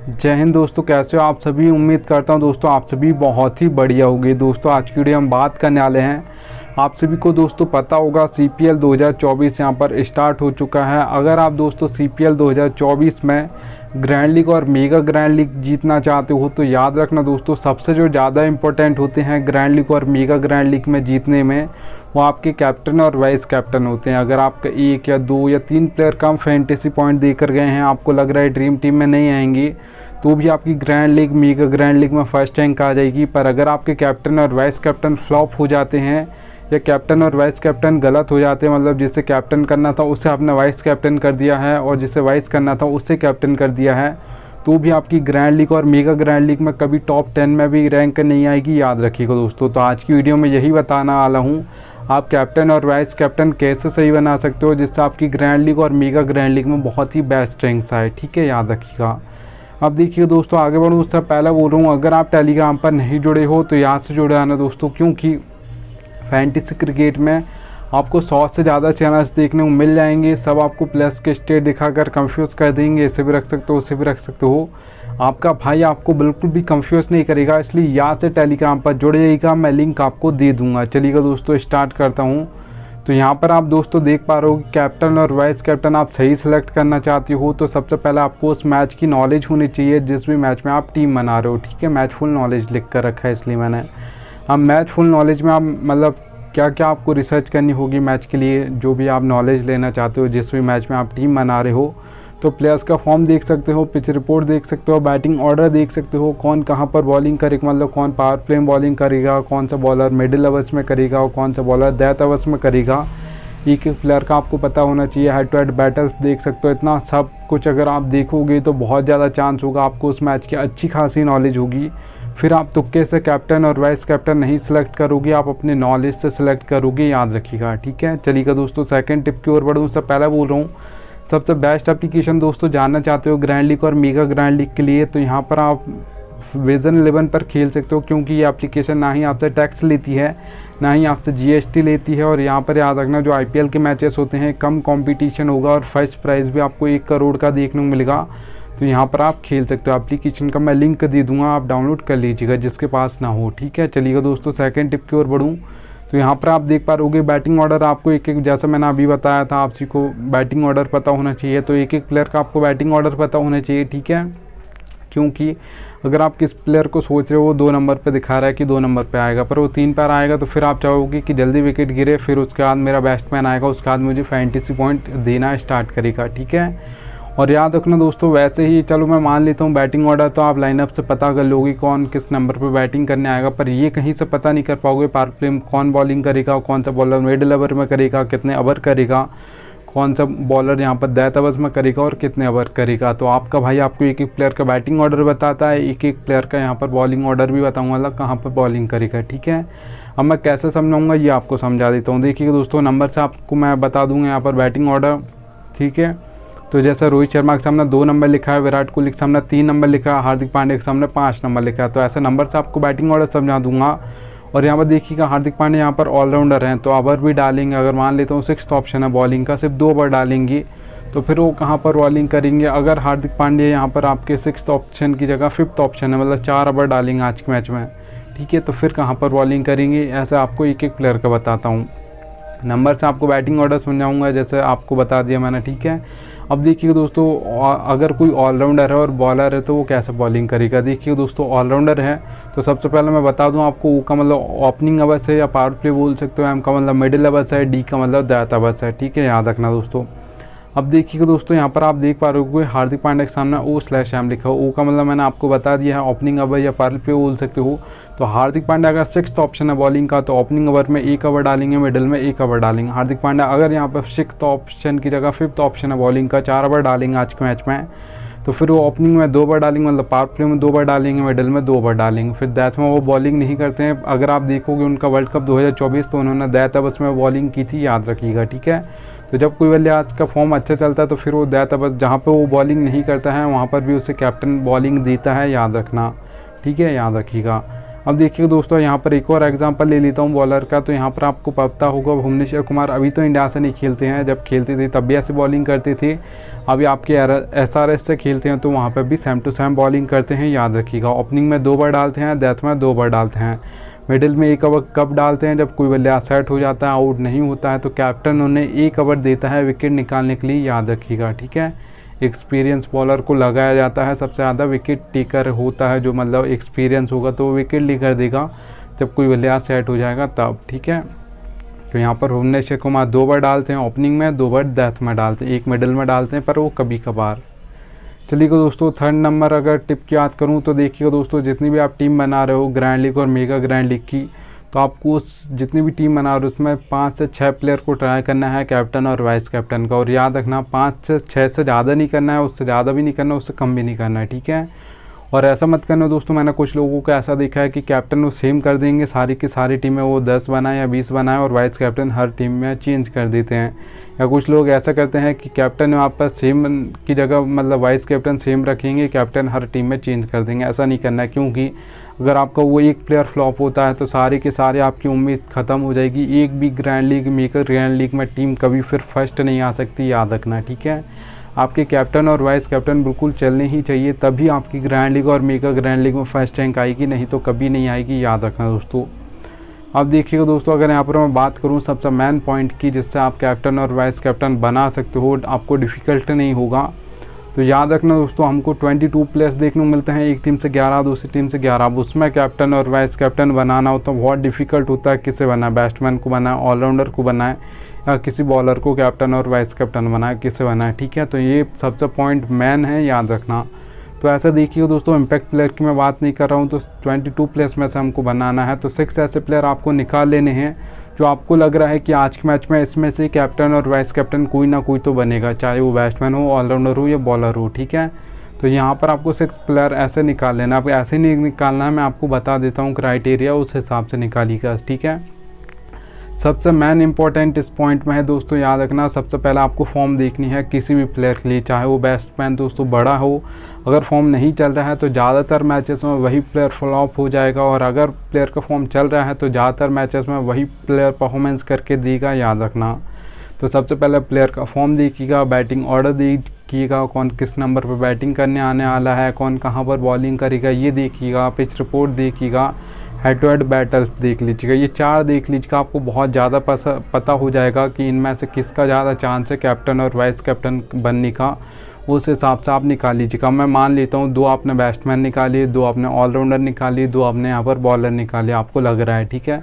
जय हिंद दोस्तों, कैसे हो आप सभी। उम्मीद करता हूं दोस्तों आप सभी बहुत ही बढ़िया होंगे। दोस्तों आज की वीडियो हम बात करने वाले हैं, आप सभी को दोस्तों पता होगा CPL 2024 यहां पर स्टार्ट हो चुका है। अगर आप दोस्तों CPL 2024 में ग्रैंड लीग और मेगा ग्रैंड लीग जीतना चाहते हो तो याद रखना दोस्तों, सबसे जो ज़्यादा इंपॉर्टेंट होते हैं ग्रैंड लीग और मेगा ग्रैंड लीग में जीतने में, वो आपके कैप्टन और वाइस कैप्टन होते हैं। अगर आपका 1 या 2 या 3 प्लेयर कम फैंटेसी पॉइंट देकर गए हैं, आपको लग रहा है ड्रीम टीम में नहीं आएंगे, तो भी आपकी grand league mega grand league में फर्स्ट रैंक आ जाएगी। पर अगर आपके कैप्टन और वाइस कैप्टन फ्लॉप हो जाते हैं या कैप्टन और वाइस कैप्टन गलत हो जाते हैं, मतलब जिसे कैप्टन करना था उससे आपने वाइस कैप्टन कर दिया है और जिसे वाइस करना था उससे कैप्टन कर दिया है, तो भी आपकी ग्रैंड लीग और मेगा ग्रैंड लीग में कभी टॉप 10 में भी रैंक नहीं आएगी, याद रखिएगा दोस्तों। तो आज की वीडियो में यही बताना वाला हूँ, आप कैप्टन और वाइस कैप्टन कैसे सही बना सकते हो जिससे आपकी ग्रैंड लीग और मेगा ग्रैंड लीग में बहुत ही बेस्ट रैंक्स आए, ठीक है, याद रखिएगा। अब देखिए दोस्तों, आगे बढ़ूँ उससे पहले बोल रहा हूँ, अगर आप टेलीग्राम पर नहीं जुड़े हो तो यहाँ से जुड़े आना दोस्तों, क्योंकि फैंटेसी क्रिकेट में आपको 100 से ज़्यादा चैनल्स देखने को मिल जाएंगे। सब आपको प्लस के स्टेट दिखाकर कंफ्यूज कर देंगे, इसे भी रख सकते हो उसे भी रख सकते हो। आपका भाई आपको बिल्कुल भी कंफ्यूज नहीं करेगा, इसलिए यहाँ से टेलीग्राम पर जुड़ जाइएगा, मैं लिंक आपको दे दूँगा। चलिएगा दोस्तों स्टार्ट करता हूँ। तो यहाँ पर आप दोस्तों देख पा रहे हो कि कैप्टन और वाइस कैप्टन आप सही सेलेक्ट करना चाहते हो तो सबसे पहले आपको उस मैच की नॉलेज होनी चाहिए जिस भी मैच में आप टीम बना रहे हो, ठीक है। मैच फुल नॉलेज लिख कर रखा है इसलिए मैंने। अब मैच फुल नॉलेज में आप मतलब क्या क्या आपको रिसर्च करनी होगी मैच के लिए, जो भी आप नॉलेज लेना चाहते हो जिस भी मैच में आप टीम बना रहे हो, तो प्लेयर्स का फॉर्म देख सकते हो, पिच रिपोर्ट देख सकते हो, बैटिंग ऑर्डर देख सकते हो, कौन कहाँ पर बॉलिंग करेगा, मतलब कौन पावर प्ले में बॉलिंग करेगा, कौन सा बॉलर मिडिल ओवर्स में करेगा और कौन सा बॉलर डेथ ओवर्स में करेगा। एक एक प्लेयर का आपको पता होना चाहिए। हेड टू हेड बैटल्स देख सकते हो। इतना सब कुछ अगर आप देखोगे तो बहुत ज़्यादा चांस होगा आपको उस मैच की अच्छी खासी नॉलेज होगी। फिर आप तुक्के से कैप्टन और वाइस कैप्टन नहीं सिलेक्ट करोगे, आप अपने नॉलेज से सिलेक्ट करोगे, याद रखिएगा, ठीक है। चलिएगा दोस्तों सेकंड टिप की ओर बढ़ूँ उससे पहले बोल रहा हूँ, सबसे बेस्ट एप्लीकेशन दोस्तों जानना चाहते हो ग्रैंड लीग और मेगा ग्रैंड लीग के लिए, तो यहाँ पर आप विजन 11 पर खेल सकते हो, क्योंकि ये एप्लीकेशन ना ही आपसे टैक्स लेती है ना ही आपसे GST लेती है। और यहाँ पर याद रखना जो IPL के मैचेस होते हैं कम कंपटीशन होगा और फर्स्ट प्राइज़ भी आपको 1 करोड़ का देखने को मिलेगा, तो यहाँ पर आप खेल सकते हो। एप्लीकेशन का मैं लिंक दे दूँगा, आप डाउनलोड कर लीजिएगा जिसके पास ना हो, ठीक है। चलिएगा दोस्तों सेकंड टिप की ओर बढ़ूँ तो यहाँ पर आप देख पा रहोगे बैटिंग ऑर्डर आपको एक एक, जैसा मैंने अभी बताया था आप सभी को बैटिंग ऑर्डर पता होना चाहिए, तो एक एक प्लेयर का आपको बैटिंग ऑर्डर पता होना चाहिए, ठीक है। क्योंकि अगर आप किस प्लेयर को सोच रहे हो वो 2 नंबर पे दिखा रहा है कि 2 नंबर पे आएगा, पर वो 3 पर आएगा, तो फिर आप चाहोगे कि जल्दी विकेट गिरे, फिर उसके बाद मेरा बैट्समैन आएगा, उसके बाद मुझे फैंटेसी पॉइंट देना स्टार्ट करेगा, ठीक है। और याद रखना दोस्तों, वैसे ही चलो मैं मान लेता हूँ बैटिंग ऑर्डर तो आप लाइनअप से पता कर लोगे कौन किस नंबर पे बैटिंग करने आएगा, पर ये कहीं से पता नहीं कर पाओगे पावर प्ले में कौन बॉलिंग करेगा, कौन सा बॉलर मिडिल ओवर में करेगा, कितने ओवर करेगा, कौन सा बॉलर यहाँ पर डेथ ओवर्स में करेगा और कितने ओवर करेगा। तो आपका भाई आपको एक एक प्लेयर का बैटिंग ऑर्डर बताता है, एक एक प्लेयर का यहाँ पर बॉलिंग ऑर्डर भी बताऊँगा, मतलब कहाँ पर बॉलिंग करेगा, ठीक है। अब मैं कैसे समझाऊँगा ये आपको समझा देता हूँ। देखिए दोस्तों नंबर से आपको मैं बता दूँगा यहाँ पर बैटिंग ऑर्डर, ठीक है। तो जैसे रोहित शर्मा के सामने 2 नंबर लिखा है, विराट कोहली के सामने 3 नंबर लिखा है, हार्दिक पांड्या के सामने 5 नंबर लिखा है, तो ऐसे नंबर से आपको बैटिंग ऑर्डर समझा दूंगा। और यहाँ पर देखिएगा हार्दिक पांड्या यहाँ पर ऑलराउंडर हैं तो ओवर भी डालेंगे, अगर मान लेता हूँ 6th ऑप्शन है बॉलिंग का, सिर्फ 2 ओवर डालेंगे, तो फिर वो कहाँ पर बॉलिंग करेंगे। अगर हार्दिक पांड्या यहाँ पर आपके 6th ऑप्शन की जगह 5th ऑप्शन है, मतलब 4 ओवर डालेंगे आज के मैच में, ठीक है, तो फिर कहाँ पर बॉलिंग करेंगे, ऐसे आपको एक एक प्लेयर का बताता हूँ। नंबर से आपको बैटिंग ऑर्डर समझाऊंगा जैसे आपको बता दिया मैंने, ठीक है। अब देखिए दोस्तों, अगर कोई ऑलराउंडर है और बॉलर है तो वो कैसे बॉलिंग करेगा। देखिए दोस्तों ऑलराउंडर है तो सबसे पहले मैं बता दूं आपको, ओ का मतलब ओपनिंग ओवर्स है या पावर प्ले बोल सकते हो, एम का मतलब मिडिल ओवर्स है, डी का मतलब डेथ ओवर्स है, ठीक है, याद रखना दोस्तों। अब देखिए दोस्तों यहाँ पर आप देख पा रहे हो हार्दिक पांड्या के सामने O/M लिखा हो, ओ का मतलब मैंने आपको बता दिया है ओपनिंग ओवर या पावर प्ले बोल सकते हो। तो हार्दिक पांड्या अगर 6th ऑप्शन है बॉलिंग का तो ओपनिंग ओवर में 1 ओवर डालेंगे, मिडिल में 1 ओवर डालेंगे। हार्दिक पांड्या अगर यहाँ पर 6th ऑप्शन की जगह 5th ऑप्शन है बॉलिंग का, 4 ओवर डालेंगे आज के मैच में, तो फिर वो ओपनिंग में 2 ओवर डालेंगे, मतलब पावर प्ले में 2 ओवर डालेंगे, मिडिल में 2 ओवर डालेंगे, फिर डेथ में वो बॉलिंग नहीं करते हैं। अगर आप देखोगे उनका वर्ल्ड कप 2024 तो उन्होंने डेथ ओवर्स में बॉलिंग की थी, याद रखिएगा, ठीक है। तो जब कोई बल्ले आज का फॉर्म अच्छा चलता है तो फिर वो डेथ ओवर्स जहाँ पे वो बॉलिंग नहीं करता है वहाँ पर भी उसे कैप्टन बॉलिंग देता है, याद रखना, ठीक है, याद रखिएगा। अब देखिए दोस्तों, यहाँ पर एक और एग्जांपल ले लेता हूँ बॉलर का। तो यहाँ पर आपको पता होगा भुवनेश्वर कुमार अभी तो इंडिया से नहीं खेलते हैं, जब खेलते थे तब भी ऐसे बॉलिंग करते थे। अभी आपके SRH से खेलते हैं तो वहाँ पर भी सेम टू सेम बॉलिंग करते हैं, याद रखिएगा। ओपनिंग में 2 बार डालते हैं, डेथ में 2 बार डालते हैं, मिडिल में 1 ओवर कब डालते हैं जब कोई बल्लेबाज सेट हो जाता है, आउट नहीं होता है तो कैप्टन उन्हें 1 ओवर देता है विकेट निकालने के लिए, याद रखिएगा, ठीक है। एक्सपीरियंस बॉलर को लगाया जाता है, सबसे ज़्यादा विकेट टेकर होता है जो मतलब एक्सपीरियंस होगा तो वो विकेट लेकर देगा जब कोई बल्लेबाज सेट हो जाएगा तब, ठीक है। तो यहाँ पर भुवनेश्वर कुमार 2 बार डालते हैं ओपनिंग में, 2 बार डेथ में डालते हैं, 1 मिडिल में डालते हैं, पर वो कभी कभार। चलिए दोस्तों, 3rd नंबर अगर टिप की याद करूँ तो देखिएगा दोस्तों, जितनी भी आप टीम बना रहे हो ग्रैंड लीग और मेगा ग्रैंड लीग की, तो आपको उस जितनी भी टीम बना रहे हो उसमें 5 से 6 प्लेयर को ट्राई करना है, कैप्टन और वाइस कैप्टन का। और याद रखना 5 से 6 से ज़्यादा नहीं करना है, उससे ज़्यादा भी नहीं करना, उससे कम भी नहीं करना है, ठीक है। और ऐसा मत करना दोस्तों, मैंने कुछ लोगों को ऐसा देखा है कि कैप्टन वो सेम कर देंगे, सारी की सारी टीमें वो 10 बनाए या 20 बनाए और वाइस कैप्टन हर टीम में चेंज कर देते हैं। या कुछ लोग ऐसा करते हैं कि कैप्टन वहाँ पर सेम की जगह मतलब वाइस कैप्टन सेम रखेंगे, कैप्टन हर टीम में चेंज कर देंगे। ऐसा नहीं करना है, क्योंकि अगर आपका वो एक प्लेयर फ्लॉप होता है तो सारे के सारे आपकी उम्मीद ख़त्म हो जाएगी। एक भी grand league mega grand league में टीम कभी फिर फर्स्ट नहीं आ सकती, याद रखना, ठीक है। आपके कैप्टन और वाइस कैप्टन बिल्कुल चलने ही चाहिए, तभी आपकी ग्रैंड लीग और मेगा ग्रैंड लीग में फर्स्ट रैंक आएगी, नहीं तो कभी नहीं आएगी, याद रखना दोस्तों। अब देखिएगा दोस्तों, अगर यहाँ पर मैं बात करूँ सबसे मेन पॉइंट की जिससे आप कैप्टन और वाइस कैप्टन बना सकते हो, आपको डिफ़िकल्ट नहीं होगा, तो याद रखना दोस्तों, हमको 22 प्लेयर्स देखने को मिलते हैं, एक टीम से 11, दूसरी टीम से 11। अब उसमें कैप्टन और वाइस कैप्टन बनाना हो तो बहुत डिफ़िकल्ट होता है। किसे बनाए, बैट्समैन को बनाए, ऑलराउंडर को बनाए, या किसी बॉलर को कैप्टन और वाइस कैप्टन बनाए, किसे बनाए, ठीक है। तो ये सबसे पॉइंट मैन है, याद रखना। तो ऐसा देखिए दोस्तों, इम्पैक्ट प्लेयर की मैं बात नहीं कर रहा हूँ, तो 22 प्लेयर्स में से हमको बनाना है, तो 6 ऐसे प्लेयर आपको निकाल लेने हैं जो आपको लग रहा है कि आज के मैच में इसमें से कैप्टन और वाइस कैप्टन कोई ना कोई तो बनेगा, चाहे वो बैट्समैन हो, ऑलराउंडर हो या बॉलर हो, ठीक है। तो यहाँ पर आपको 6 प्लेयर ऐसे निकाल लेना, आपको ऐसे नहीं निकालना है, मैं आपको बता देता हूँ क्राइटेरिया, उस हिसाब से निकालिएगा, ठीक है। सबसे मेन इंपॉर्टेंट इस पॉइंट में है दोस्तों, याद रखना, सबसे पहले आपको फॉर्म देखनी है किसी भी प्लेयर के लिए, चाहे वो बैट्समैन दोस्तों बड़ा हो। अगर फॉर्म नहीं चल रहा है तो ज़्यादातर मैचेस में वही प्लेयर फ्लॉप हो जाएगा, और अगर प्लेयर का फॉर्म चल रहा है तो ज़्यादातर मैचेस में वही प्लेयर परफॉर्मेंस करके देगा, याद रखना। तो सबसे पहले प्लेयर का फॉर्म देखिएगा, बैटिंग ऑर्डर देखिएगा, कौन किस नंबर पर बैटिंग करने आने वाला है, कौन कहाँ पर बॉलिंग करेगा ये देखिएगा, पिच रिपोर्ट देखिएगा, हेड टू हेड बैटल्स देख लीजिएगा। ये 4 देख लीजिएगा, आपको बहुत ज़्यादा पता हो जाएगा कि इनमें से किसका ज़्यादा चांस है कैप्टन और वाइस कैप्टन बनने का, उस हिसाब से आप निकाल लीजिएगा। मैं मान लेता हूँ 2 आपने बैट्समैन निकालिए, 2 आपने ऑलराउंडर निकालिए, 2 आपने यहाँ पर बॉलर निकालिए, आपको लग रहा है, ठीक है।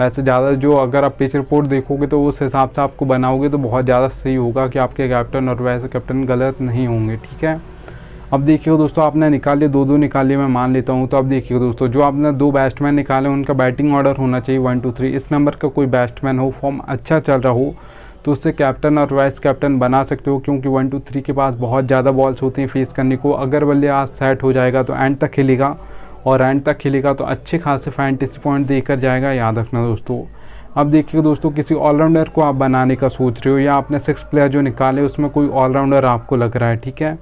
ऐसे ज़्यादा जो अगर आप पिच रिपोर्ट देखोगे तो उस हिसाब से आपको बनाओगे तो बहुत ज़्यादा सही होगा कि आपके कैप्टन और वाइस कैप्टन गलत नहीं होंगे, ठीक है। अब देखिए दोस्तों, आपने निकाले 2-2 निकालिए, मैं मान लेता हूँ। तो अब देखिए दोस्तों, जो आपने 2 बैट्समैन निकाले उनका बैटिंग ऑर्डर होना चाहिए 1 2 3। इस नंबर का कोई बैट्समैन हो, फॉर्म अच्छा चल रहा हो, तो उससे कैप्टन और वाइस कैप्टन बना सकते हो, क्योंकि 1 2 3 के पास बहुत ज़्यादा बॉल्स होती हैं फेस करने को। अगर बल्लेबाज सेट हो जाएगा तो एंड तक खेलेगा, और एंड तक खेलेगा तो अच्छे खासे फैंटेसी पॉइंट देकर जाएगा, याद रखना दोस्तों। अब देखिए दोस्तों, किसी ऑलराउंडर को आप बनाने का सोच रहे हो, या आपने 6 प्लेयर जो निकाले उसमें कोई ऑलराउंडर आपको लग रहा है, ठीक है।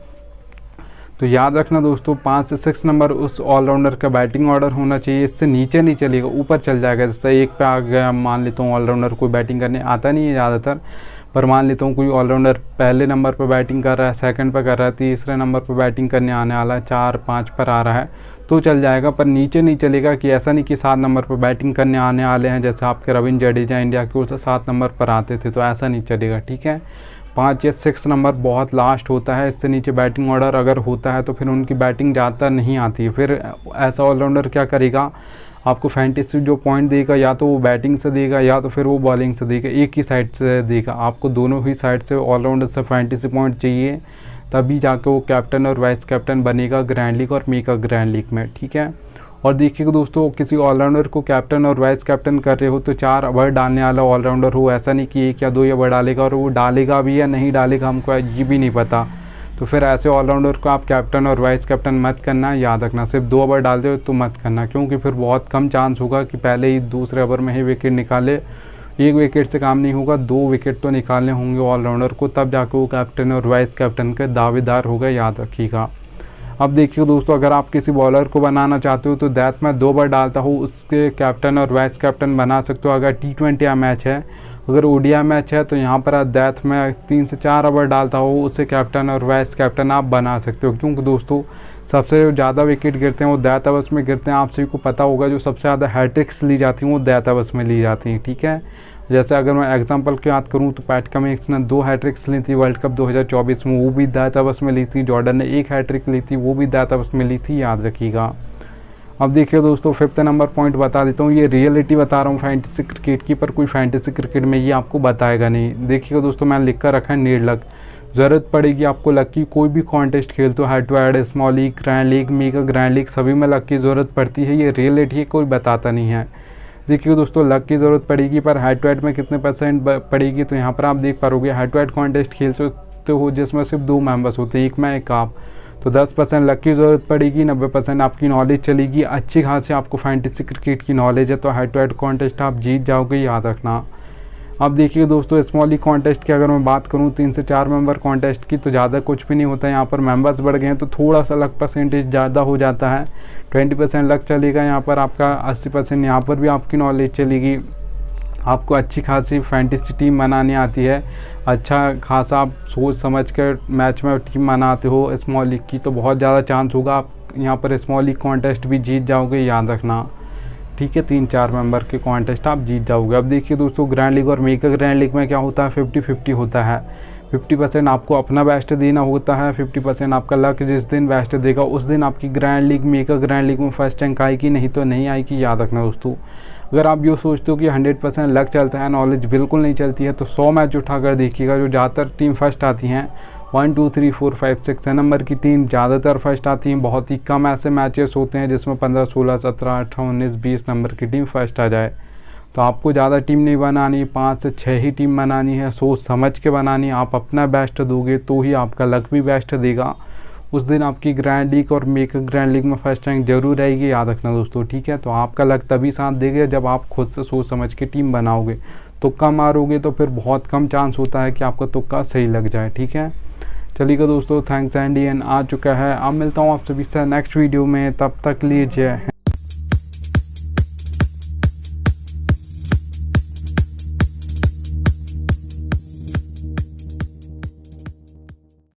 तो याद रखना दोस्तों, 5 से 6 नंबर उस ऑलराउंडर का बैटिंग ऑर्डर होना चाहिए, इससे नीचे नहीं चलेगा, ऊपर चल जाएगा। जैसे 1 पे आ गया, मान लेता हूँ ऑलराउंडर कोई बैटिंग करने आता नहीं है ज़्यादातर, पर मान लेता हूँ कोई ऑलराउंडर पहले नंबर पर बैटिंग कर रहा है, सेकंड पर कर रहा है, तीसरे नंबर पर बैटिंग करने आने वाला है, 4-5 पर आ रहा है तो चल जाएगा, पर नीचे नहीं चलेगा। कि ऐसा नहीं कि 7 नंबर पर बैटिंग करने आने वाले हैं, जैसे आपके रविंद्र जडेजा इंडिया की ओर से 7 नंबर पर आते थे, तो ऐसा नहीं चलेगा, ठीक है। 5 या 6 नंबर बहुत लास्ट होता है, इससे नीचे बैटिंग ऑर्डर अगर होता है तो फिर उनकी बैटिंग ज़्यादातर नहीं आती है। फिर ऐसा ऑलराउंडर क्या करेगा, आपको फैंटेसी जो पॉइंट देगा या तो वो बैटिंग से देगा या तो फिर वो बॉलिंग से देगा, एक ही साइड से देगा। आपको दोनों ही साइड से ऑलराउंडर से फैंटेसी पॉइंट चाहिए, तभी जाकर वो कैप्टन और वाइस कैप्टन बनेगा ग्रैंड लीग और मेगा ग्रैंड लीग में, ठीक है। और देखिए दोस्तों, किसी ऑलराउंडर को कैप्टन और वाइस कैप्टन कर रहे हो तो 4 ओवर डालने वाला ऑलराउंडर हो, ऐसा नहीं कि 1 या 2 ओवर डालेगा, और वो डालेगा भी या नहीं डालेगा हमको ये भी नहीं पता। तो फिर ऐसे ऑलराउंडर को आप कैप्टन और वाइस कैप्टन मत करना, याद रखना। सिर्फ 2 ओवर डाल दो तो मत करना, क्योंकि फिर बहुत कम चांस होगा कि पहले ही दूसरे ओवर में ही विकेट निकाले। 1 विकेट से काम नहीं होगा, 2 विकेट तो निकालने होंगे ऑलराउंडर को, तब जाकर वो कैप्टन और वाइस कैप्टन के दावेदार होगा, याद रखिएगा। अब देखिए दोस्तों, अगर आप किसी बॉलर को बनाना चाहते हो तो डेथ में 2 बार डालता हो उसके कैप्टन और वाइस कैप्टन बना सकते हो। अगर T20 मैच है, अगर ODI मैच है तो यहाँ पर डेथ में 3 से 4 ओवर डालता हो उससे कैप्टन और वाइस कैप्टन आप बना सकते हो। क्योंकि दोस्तों सबसे ज़्यादा विकेट गिरते हैं वो डेथ ओवर्स में गिरते हैं। आप सभी को पता होगा जो सबसे ज़्यादा हैट्रिक्स ली जाती हैं वो डेथ ओवर्स में ली जाती हैं, ठीक है। जैसे अगर मैं एग्जांपल की बात करूं तो पैट कमिंस ने 2 हैट्रिक्स ली थी वर्ल्ड कप 2024 में, वो भी डेथ ओवर्स में ली थी। जॉर्डन ने 1 हैट्रिक ली थी, वो भी डेथ ओवर्स में ली थी, याद रखिएगा। अब देखिए दोस्तों 5th नंबर पॉइंट बता देता हूँ, ये रियलिटी बता रहा हूँ फैंटेसी क्रिकेट की, पर कोई फैंटेसी क्रिकेट में ये आपको बताएगा नहीं। देखिएगा दोस्तों, मैंने लिख कर रखा है नीड लक। ज़रूरत पड़ेगी आपको लक की, कोई भी कॉन्टेस्ट खेलते हो, head to head, small league, grand league, mega grand league, सभी में लक की ज़रूरत पड़ती है। ये रियलिटी कोई बताता नहीं है। देखिए दोस्तों लक की ज़रूरत पड़ेगी, पर हेड टू हेड में कितने % पड़ेगी तो यहाँ पर आप देख पाओगे हेड टू हेड कॉन्टेस्ट खेलते हो जिसमें सिर्फ 2 मेंबर्स होते हैं, एक मैं एक आप, तो 10% लक की ज़रूरत पड़ेगी, 90% आपकी नॉलेज चलेगी। अच्छी खासी आपको फैंटेसी क्रिकेट की नॉलेज है तो हेड टू हेड कॉन्टेस्ट आप जीत जाओगे, याद रखना। अब देखिए दोस्तों स्मॉल लीग कॉन्टेस्ट की अगर मैं बात करूं 3 से 4 मेंबर कॉन्टेस्ट की तो ज़्यादा कुछ भी नहीं होता है। यहाँ पर मेंबर्स बढ़ गए हैं तो थोड़ा सा लक % ज़्यादा हो जाता है। 20% लक चलेगा यहाँ पर आपका, 80% यहाँ पर भी आपकी नॉलेज चलेगी। आपको अच्छी खासी फैंटेसी टीम बनानी आती है, अच्छा खासा आप सोच समझ कर मैच में टीम बनाते हो स्मॉल लीग की, तो बहुत ज़्यादा चांस होगा आप यहाँ पर स्मॉल लीग कॉन्टेस्ट भी जीत जाओगे, याद रखना, ठीक है। 3-4 मेंबर के कॉन्टेस्ट आप जीत जाओगे। अब देखिए दोस्तों ग्रैंड लीग और मेगा ग्रैंड लीग में क्या होता है, 50-50 होता है। 50% आपको अपना बेस्ट देना होता है, 50% आपका लक जिस दिन बेस्ट देगा उस दिन आपकी grand league mega grand league में फर्स्ट रैंक आएगी, नहीं तो नहीं आएगी, याद रखना दोस्तों। अगर आप ये सोचते हो कि 100% लक चलता है, नॉलेज बिल्कुल नहीं चलती है, तो 100 मैच उठाकर देखिएगा। जो ज़्यादातर टीम फर्स्ट आती हैं 1 2 3 4 5 6 नंबर की टीम ज़्यादातर फर्स्ट आती हैं। बहुत ही कम ऐसे मैचेस होते हैं जिसमें 15 16 17 18 19 20 नंबर की टीम फर्स्ट आ जाए। तो आपको ज़्यादा टीम नहीं बनानी, 5 से 6 ही टीम बनानी है, सोच समझ के बनानी। आप अपना बेस्ट दोगे तो ही आपका लक भी बेस्ट देगा, उस दिन आपकी ग्रैंड लीग और मेगा ग्रैंड लीग में फर्स्ट रैंक जरूर रहेगी, याद रखना दोस्तों, ठीक है। तो आपका लक तभी साथ देगा जब आप खुद से सोच समझ के टीम बनाओगे। तुक्का मारोगे तो फिर बहुत कम चांस होता है कि आपका तुक्का सही लग जाए, ठीक है। चलिएगा दोस्तों, थैंक्स एंड आ चुका है। अब मिलता हूँ आप सभी से नेक्स्ट वीडियो में, तब तक लिए जय।